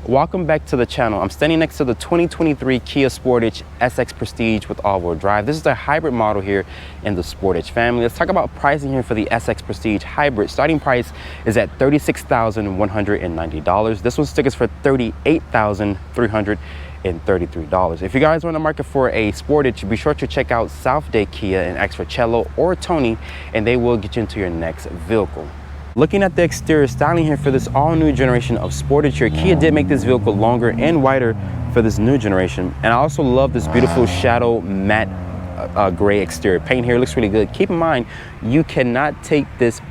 Welcome back to the channel. I'm standing next to the 2023 Kia Sportage SX Prestige with all-wheel drive. This is the hybrid model here in the Sportage family. Let's talk about pricing here for the SX Prestige Hybrid. Starting price is at $36,190. This one stickers for $38,333. If you guys are in the market for a Sportage, be sure to check out South Dade Kia and ask for Cello or Tony, and they will get you into your next vehicle. Looking at the exterior styling here for this all-new generation of Sportage here, Kia did make this vehicle longer and wider for this new generation. And I also love this beautiful shadow matte gray exterior paint here. It looks really good. Keep in mind, you cannot take this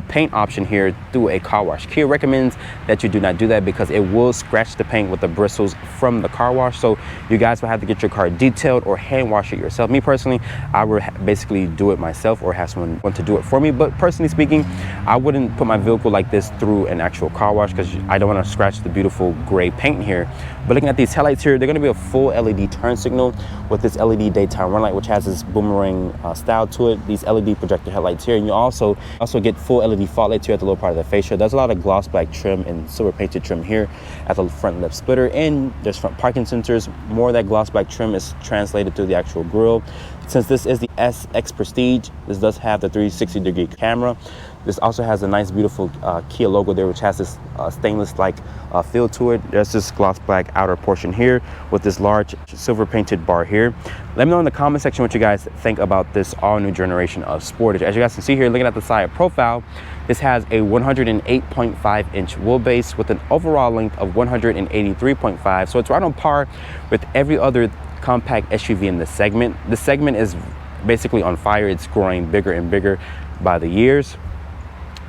paint option here through a car wash. Kia recommends that you do not do that because it will scratch the paint with the bristles from the car wash. So you guys will have to get your car detailed or hand wash it yourself. Me personally, I would basically do it myself or have someone want to do it for me. But personally speaking, I wouldn't put my vehicle like this through an actual car wash because I don't want to scratch the beautiful gray paint here. But looking at these headlights here, they're going to be a full LED turn signal with this LED daytime run light, which has this boomerang style to it. These LED projector headlights here, and you also get full LED fog lights here at the lower part of the fascia. There's a lot of gloss black trim and silver painted trim here at the front lip splitter, and there's front parking sensors. More of that gloss black trim is translated through the actual grille. Since this is the SX Prestige, this does have the 360-degree camera. This also has a nice, beautiful Kia logo there, which has this stainless-like feel to it. There's this gloss black outer portion here with this large silver painted bar here. Let me know in the comment section what you guys think about this all-new generation of Sportage. As you guys can see here, looking at the side profile, this has a 108.5-inch wheelbase with an overall length of 183.5. So it's right on par with every other compact SUV in this segment. This segment is basically on fire. It's growing bigger and bigger by the years.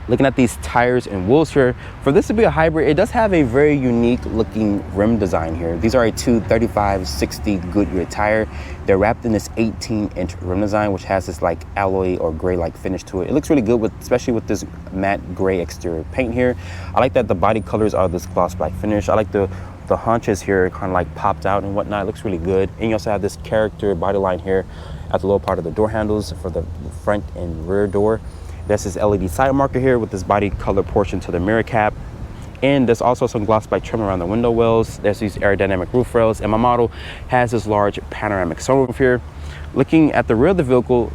Looking at these tires and wheels here, for this to be a hybrid, it does have a very unique looking rim design here. These are a 235/60 Goodyear tire. They're wrapped in this 18-inch rim design, which has this like alloy or gray-like finish to it. It looks really good, especially with this matte gray exterior paint here. I like that the body colors are this gloss black finish. I like the haunches here kind of like popped out and whatnot. It looks really good. And you also have this character body line here at the lower part of the door handles for the front and rear door. There's this LED side marker here with this body color portion to the mirror cap. And there's also some gloss black trim around the window wells. There's these aerodynamic roof rails, and my model has this large panoramic sunroof here. Looking at the rear of the vehicle,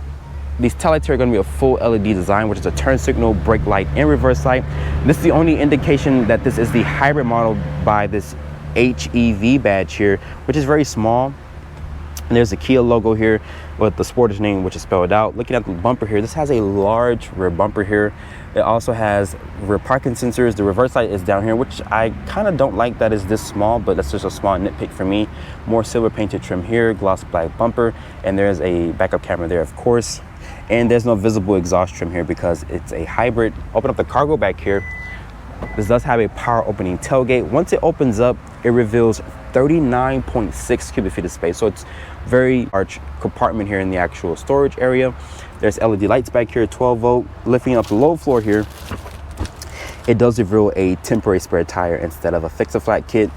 these taillights here are going to be a full LED design, which is a turn signal, brake light, and reverse light. This is the only indication that this is the hybrid model by this HEV badge here, which is very small. And there's the Kia logo here with the Sportage name, which is spelled out. Looking at the bumper here, this has a large rear bumper here. It also has rear parking sensors. The reverse light is down here, which I kind of don't like that is this small, but that's just a small nitpick for me. More silver painted trim here, gloss black bumper, and there's a backup camera there, of course. And there's no visible exhaust trim here because it's a hybrid. Open up the cargo back here. This does have a power opening tailgate. Once it opens up, it reveals 39.6 cubic feet of space. So it's very large compartment here in the actual storage area. There's LED lights back here, 12 volt. Lifting up the low floor here, it does reveal a temporary spare tire instead of a fix-a-flat kit.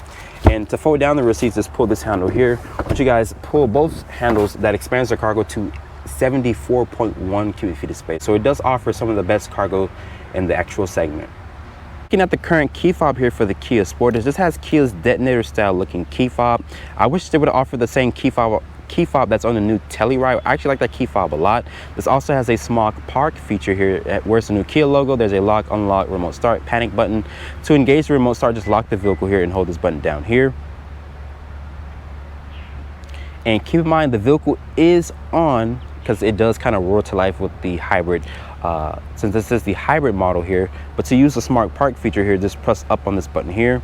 And to fold down the rear seats, just pull this handle here. Once you guys pull both handles, that expands the cargo to 74.1 cubic feet of space. So it does offer some of the best cargo in the actual segment. Looking at the current key fob here for the Kia Sportage, this has Kia's detonator style looking key fob. I wish they would offer the same key fob that's on the new Telluride. I actually like that key fob a lot. This also has a small park feature here where it's the new Kia logo. There's a lock, unlock, remote start, panic button. To engage the remote start, just lock the vehicle here and hold this button down here. And keep in mind, the vehicle is on because it does kind of roar to life with the hybrid. Since this is the hybrid model here, but to use the smart park feature here, just press up on this button here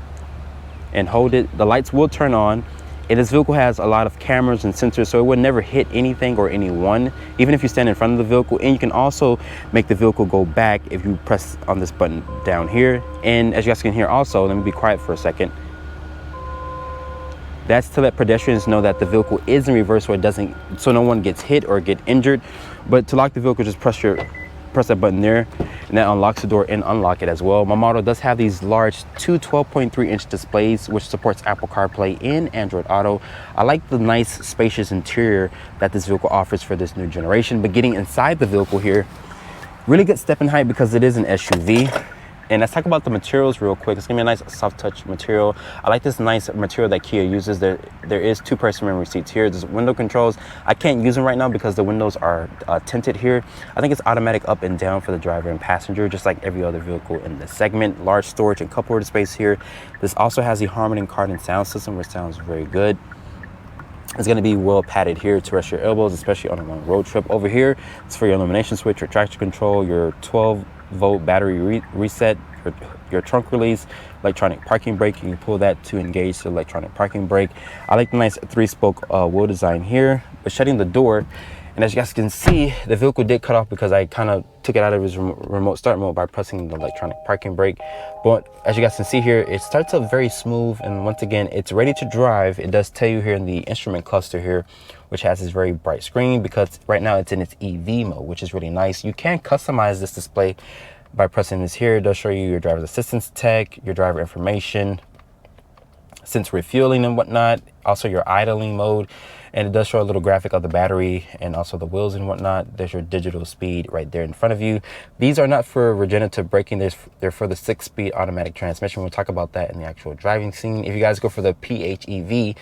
and hold it. The lights will turn on, and this vehicle has a lot of cameras and sensors, so it would never hit anything or anyone, even if you stand in front of the vehicle. And you can also make the vehicle go back if you press on this button down here. And as you guys can hear also, let me be quiet for a second. That's to let pedestrians know that the vehicle is in reverse, so no one gets hit or get injured. But to lock the vehicle, just press that button there, and that unlocks the door and unlock it as well. My model does have these large two 12.3-inch displays, which supports Apple CarPlay and Android Auto. I like the nice spacious interior that this vehicle offers for this new generation. But getting inside the vehicle here, really good step in height because it is an SUV. And let's talk about the materials real quick. It's gonna be a nice soft touch material. I like this nice material that Kia uses. There is 2-person memory seats here. There's window controls. I can't use them right now because the windows are tinted here. I think it's automatic up and down for the driver and passenger, just like every other vehicle in this segment. Large storage and cup holder space here. This also has the Harman Kardon sound system, which sounds very good. It's going to be well padded here to rest your elbows, especially on a long road trip. Over here, it's for your illumination switch, your traction control, your 12-volt battery reset, your trunk release, electronic parking brake. You can pull that to engage the electronic parking brake. I like the nice 3-spoke wheel design here. But shutting the door, and as you guys can see, the vehicle did cut off because I kind of took it out of its remote start mode by pressing the electronic parking brake. But as you guys can see here, it starts up very smooth, and once again, it's ready to drive. It does tell you here in the instrument cluster here, which has this very bright screen, because right now it's in its EV mode, which is really nice. You can customize this display by pressing this here. It does show you your driver's assistance tech, your driver information, since refueling and whatnot, also your idling mode, and it does show a little graphic of the battery and also the wheels and whatnot. There's your digital speed right there in front of you. These are not for regenerative braking. They're for the 6-speed automatic transmission. We'll talk about that in the actual driving scene. If you guys go for the PHEV,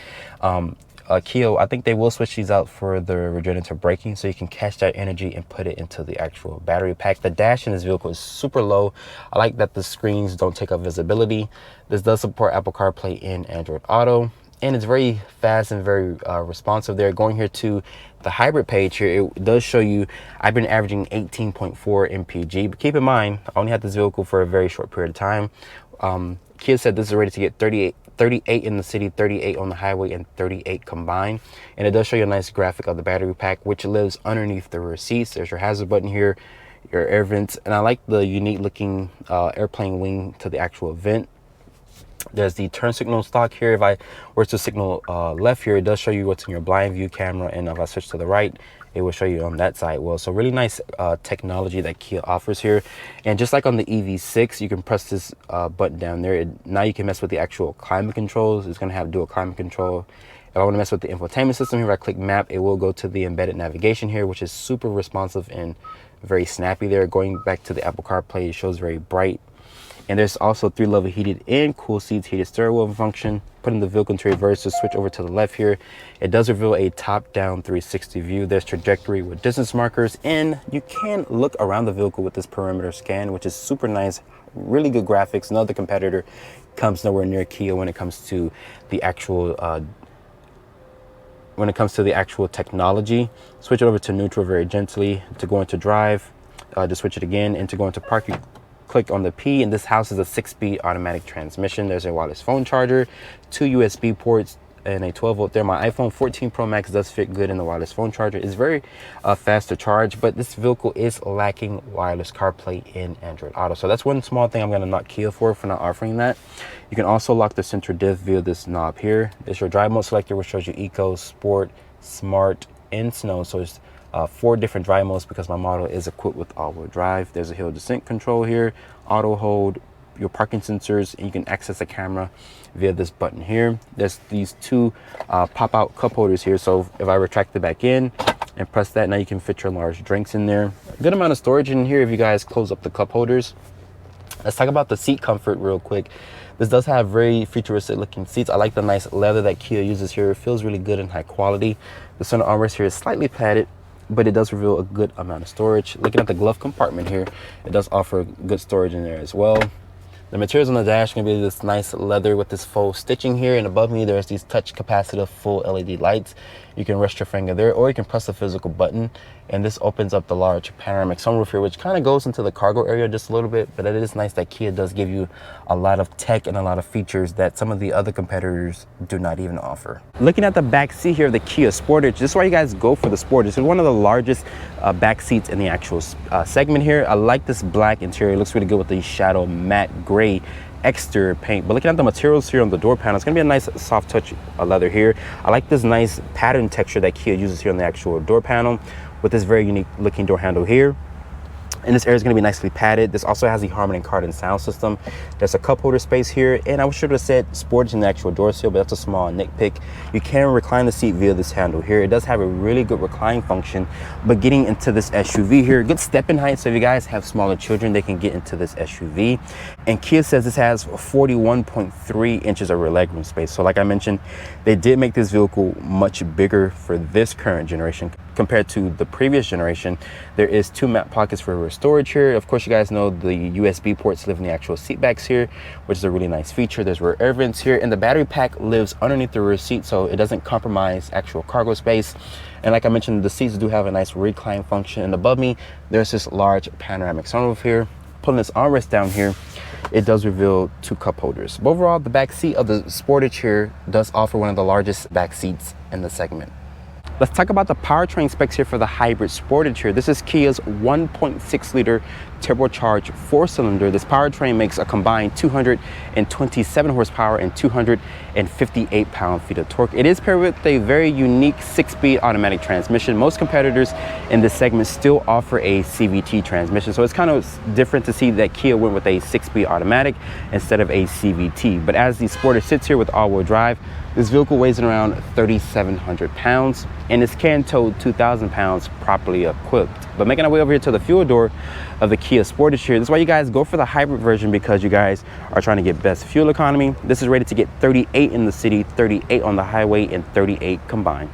Kia, I think they will switch these out for the regenerative braking, so you can catch that energy and put it into the actual battery pack. The dash in this vehicle is super low. I like that the screens don't take up visibility. This does support Apple CarPlay and Android Auto, and it's very fast and very responsive there. Going here to the hybrid page here, it does show you I've been averaging 18.4 mpg, but keep in mind I only had this vehicle for a very short period of time. Kia said this is ready to get 38 in the city, 38 on the highway, and 38 combined. And it does show you a nice graphic of the battery pack, which lives underneath the rear seats. There's your hazard button here, your air vents, and I like the unique looking airplane wing to the actual vent. There's the turn signal stock here. If I were to signal left here, it does show you what's in your blind view camera, and if I switch to the right, it will show you on that side. Well, so really nice technology that Kia offers here. And just like on the EV6, you can press this button down there. Now you can mess with the actual climate controls. It's going to have dual climate control. If I want to mess with the infotainment system here, I click map, it will go to the embedded navigation here, which is super responsive and very snappy there. Going back to the Apple CarPlay, it shows very bright. And there's also 3-level heated and cool seats, heated steering wheel function. Putting the vehicle into reverse to switch over to the left here, it does reveal a top-down 360 view. There's trajectory with distance markers, and you can look around the vehicle with this perimeter scan, which is super nice. Really good graphics. No other competitor comes nowhere near Kia when it comes to the actual technology. Switch it over to neutral very gently. To go into drive, just switch it again, and to go into park, you click on the P, and this house is a 6-speed automatic transmission. There's a wireless phone charger, 2 USB ports, and a 12-volt there. My iPhone 14 Pro Max does fit good in the wireless phone charger. It's very fast to charge, but this vehicle is lacking wireless CarPlay and Android Auto. So that's one small thing I'm going to knock Kia for not offering that. You can also lock the center diff via this knob here. There's your drive mode selector, which shows you Eco, Sport, Smart, and Snow. So it's 4 different drive modes because my model is equipped with all-wheel drive. There's a hill descent control here, auto hold, your parking sensors, and you can access the camera via this button here. There's these 2 pop-out cup holders here, so if I retract it back in and press that, now you can fit your large drinks in there. A good amount of storage in here if you guys close up the cup holders. Let's talk about the seat comfort real quick. This does have very futuristic looking seats. I like the nice leather that Kia uses here. It feels really good and high quality. The center armrest here is slightly padded, but it does reveal a good amount of storage. Looking at the glove compartment here, it does offer good storage in there as well. The materials on the dash are going to be this nice leather with this faux stitching here, and above me there's these touch capacitive full LED lights. You can rest your finger there, or you can press the physical button, and this opens up the large panoramic sunroof here, which kind of goes into the cargo area just a little bit. But it is nice that Kia does give you a lot of tech and a lot of features that some of the other competitors do not even offer. Looking at the back seat here of the Kia Sportage, this is why you guys go for the Sportage. It's one of the largest back seats in the actual segment here. I like this black interior. It looks really good with the shadow matte gray exterior paint. But looking at the materials here on the door panel, it's gonna be a nice soft touch leather here. I like this nice pattern texture that Kia uses here on the actual door panel with this very unique looking door handle here. And this area is going to be nicely padded. This also has the Harman Kardon sound system. There's a cup holder space here, and I should have said Sportage in the actual door seal, but that's a small nitpick. You can recline the seat via this handle here. It does have a really good recline function, but getting into this SUV here, good stepping height, so if you guys have smaller children, they can get into this SUV. And Kia says this has 41.3 inches of rear legroom space. So like I mentioned, they did make this vehicle much bigger for this current generation compared to the previous generation. There is 2 map pockets for rear storage here. Of course, you guys know the USB ports live in the actual seat backs here, which is a really nice feature. There's rear air vents here, and the battery pack lives underneath the rear seat, so it doesn't compromise actual cargo space. And like I mentioned, the seats do have a nice recline function. And above me, there's this large panoramic sunroof here. Pulling this armrest down here, it does reveal 2 cup holders. But overall, the back seat of the Sportage here does offer one of the largest back seats in the segment. Let's talk about the powertrain specs here for the hybrid Sportage here. This is Kia's 1.6 liter turbocharged 4-cylinder. This powertrain makes a combined 227 horsepower and 258 pound-feet of torque. It is paired with a very unique 6-speed automatic transmission. Most competitors in this segment still offer a CVT transmission, so it's kind of different to see that Kia went with a 6-speed automatic instead of a CVT. But as the Sportage sits here with all-wheel drive, this vehicle weighs in around 3,700 pounds, and it can tow 2,000 pounds properly equipped. But making our way over here to the fuel door of the Kia Sportage here, this is why you guys go for the hybrid version, because you guys are trying to get best fuel economy. This is rated to get 38 in the city, 38 on the highway, and 38 combined.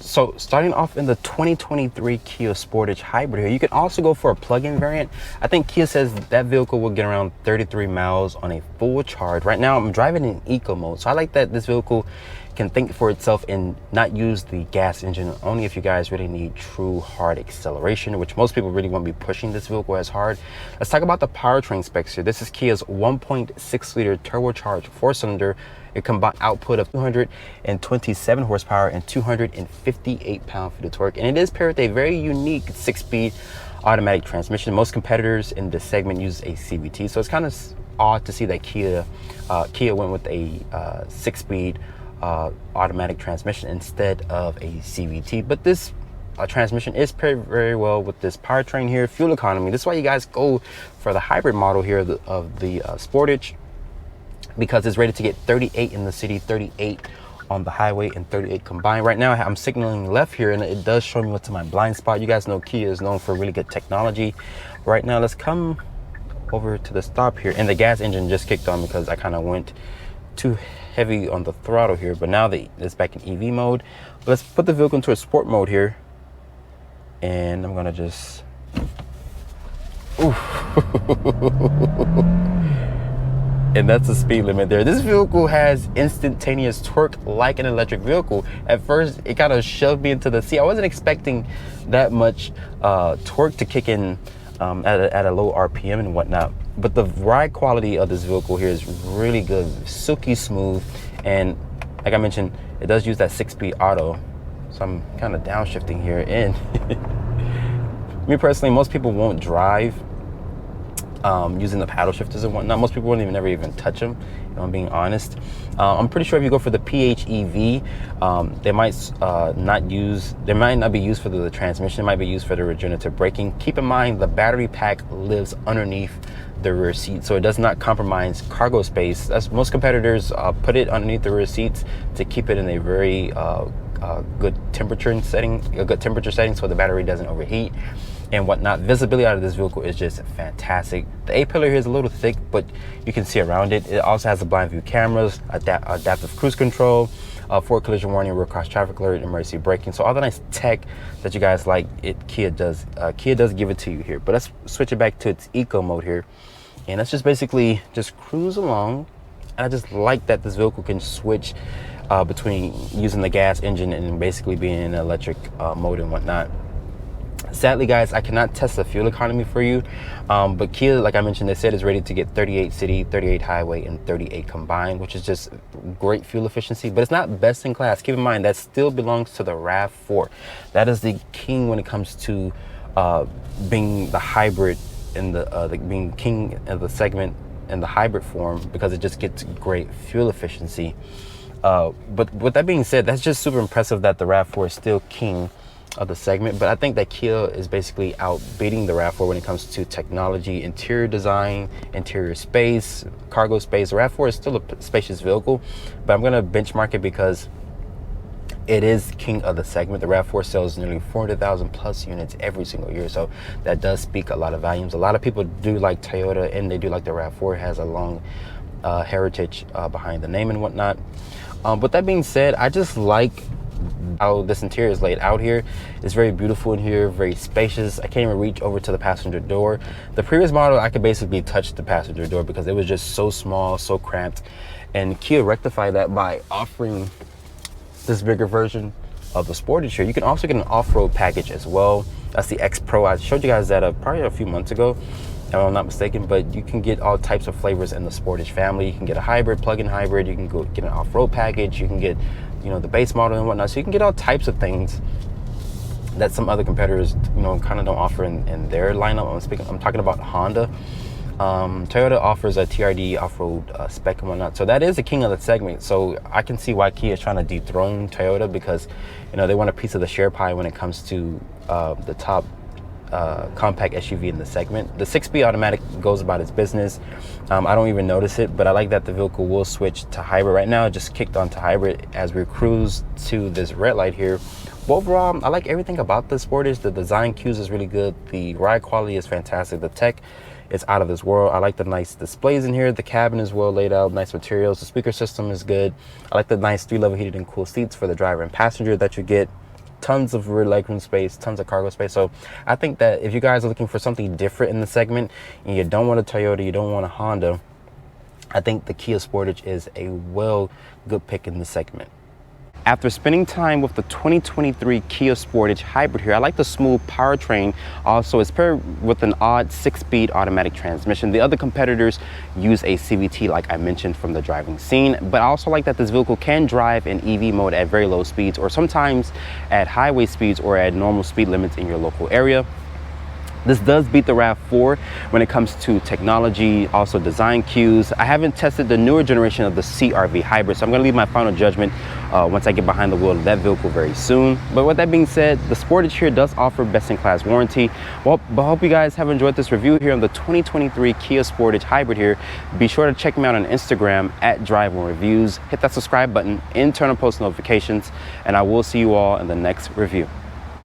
So starting off in the 2023 Kia Sportage hybrid here, you can also go for a plug-in variant. I think Kia says that vehicle will get around 33 miles on a full charge. Right now I'm driving in eco mode, so I like that this vehicle can think for itself and not use the gas engine, only if you guys really need true hard acceleration, which most people really won't be pushing this vehicle as hard. Let's talk about the powertrain specs here. This is Kia's 1.6 liter turbocharged 4-cylinder. A combined output of 227 horsepower and 258 pound-feet of torque, and it is paired with a very unique 6-speed automatic transmission. Most competitors in this segment use a CVT, so it's kind of odd to see that Kia went with a 6-speed automatic transmission instead of a CVT. But this transmission is paired very well with this powertrain here. Fuel economy, this is why you guys go for the hybrid model here of the Sportage, because it's rated to get 38 in the city, 38 on the highway, and 38 combined. Right now I'm signaling left here, and it does show me what's in my blind spot. You guys know Kia is known for really good technology. Right now let's come over to the stop here, and the gas engine just kicked on because I kind of went too heavy on the throttle here, but now that it's back in EV mode. Let's put the vehicle into a sport mode here, and I'm gonna just and that's the speed limit there. This vehicle has instantaneous torque like an electric vehicle. At first, it kind of shoved me into the seat. I wasn't expecting that much torque to kick in at a low RPM and whatnot. But the ride quality of this vehicle here is really good, silky smooth. And like I mentioned, it does use that 6-speed auto. So I'm kind of downshifting here. And me personally, most people won't drive using the paddle shifters and whatnot. Most people wouldn't ever even touch them, you know, I'm being honest. I'm pretty sure if you go for the PHEV, they might not be used for the transmission. It might be used for the regenerative braking. Keep in mind, the battery pack lives underneath the rear seat, so it does not compromise cargo space. As most competitors put it underneath the rear seats to keep it in a very good temperature setting, so the battery doesn't overheat and whatnot. Visibility out of this vehicle is just fantastic. The A-pillar here is a little thick, but you can see around it. It also has the blind view cameras, adaptive cruise control, forward collision warning, rear cross traffic alert, emergency braking. So all the nice tech that you guys like, Kia does give it to you here. But let's switch it back to its eco mode here, and let's just basically just cruise along. And I just like that this vehicle can switch between using the gas engine and basically being in electric mode and whatnot. Sadly, guys, I cannot test the fuel economy for you, but Kia, like I mentioned, they said is rated to get 38 city, 38 highway, and 38 combined, which is just great fuel efficiency. But it's not best in class. Keep in mind that still belongs to the RAV4. That is the king when it comes to being the hybrid in being king of the segment in the hybrid form, because it just gets great fuel efficiency. But with that being said, that's just super impressive that the RAV4 is still king of the segment, but I think that Kia is basically outbeating the RAV4 when it comes to technology, interior design, interior space, cargo space. The RAV4 is still a spacious vehicle, but I'm going to benchmark it because it is king of the segment. The RAV4 sells nearly 400,000 plus units every single year, so that does speak a lot of volumes. A lot of people do like Toyota, and they do like the RAV4. It has a long heritage behind the name and whatnot. With that being said, I just like how this interior is laid out here. It's very beautiful in here, very spacious. I can't even reach over to the passenger door. The previous model, I could basically touch the passenger door because it was just so small, so cramped, and Kia rectified that by offering this bigger version of the Sportage here. You can also get an off-road package as well. That's the X Pro. I showed you guys that probably a few months ago, if I'm not mistaken, but you can get all types of flavors in the Sportage family. You can get a hybrid, plug-in hybrid. You can go get an off-road package. You can get, you know, the base model and whatnot. So you can get all types of things that some other competitors, you know, kind of don't offer in their lineup. I'm talking about Honda. Toyota offers a TRD off-road spec and whatnot, so that is the king of the segment. So I can see why Kia is trying to dethrone Toyota, because, you know, they want a piece of the share pie when it comes to the top compact SUV in the segment. The 6-speed automatic goes about its business. I don't even notice it, but I like that the vehicle will switch to hybrid. Right now it just kicked on to hybrid as we cruise to this red light here. But overall, I like everything about the Sportage. The design cues is really good. The ride quality is fantastic. The tech, it's out of this world. I like the nice displays in here. The cabin is well laid out, nice materials. The speaker system is good. I like the nice 3-level heated and cooled seats for the driver and passenger that you get. Tons of rear legroom space, tons of cargo space. So I think that if you guys are looking for something different in the segment and you don't want a Toyota, you don't want a Honda, I think the Kia Sportage is a good pick in the segment. After spending time with the 2023 Kia Sportage Hybrid here, I like the smooth powertrain. Also, it's paired with an odd 6-speed automatic transmission. The other competitors use a CVT, like I mentioned from the driving scene, but I also like that this vehicle can drive in EV mode at very low speeds, or sometimes at highway speeds or at normal speed limits in your local area. This does beat the RAV4 when it comes to technology, also design cues. I haven't tested the newer generation of the CRV Hybrid, so I'm gonna leave my final judgment once I get behind the wheel of that vehicle very soon. But with that being said, the Sportage here does offer best-in-class warranty. Well, but I hope you guys have enjoyed this review here on the 2023 Kia Sportage Hybrid here. Be sure to check me out on Instagram at @DriveOnReviews. Hit that subscribe button and turn on post notifications, and I will see you all in the next review.